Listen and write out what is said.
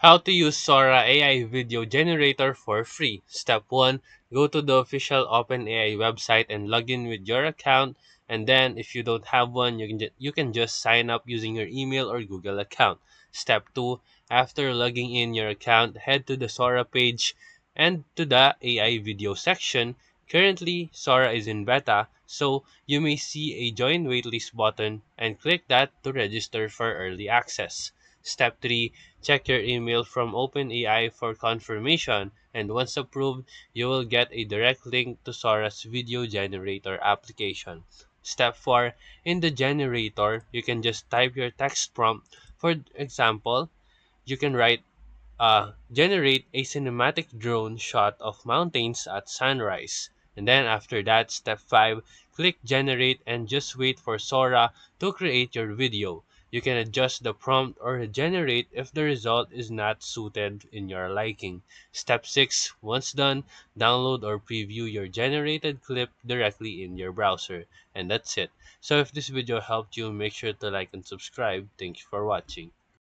How to use Sora AI video generator for free. Step 1. Go to the official OpenAI website and log in with your account. And then if you don't have one, you can just sign up using your email or Google account. Step 2. After logging in your account, head to the Sora page and to the AI video section. Currently, Sora is in beta, so you may see a join waitlist button and click that to register for early access. Step 3. Check your email from OpenAI for confirmation, and once approved, you will get a direct link to Sora's video generator application. Step 4. In the generator, you can just type your text prompt. For example, you can write generate a cinematic drone shot of mountains at sunrise. And then after that, step 5, click generate and just wait for Sora to create your video. You can adjust the prompt or generate if the result is not suited in your liking. Step 6, once done, download or preview your generated clip directly in your browser. And that's it. So if this video helped you, make sure to like and subscribe. Thank you for watching.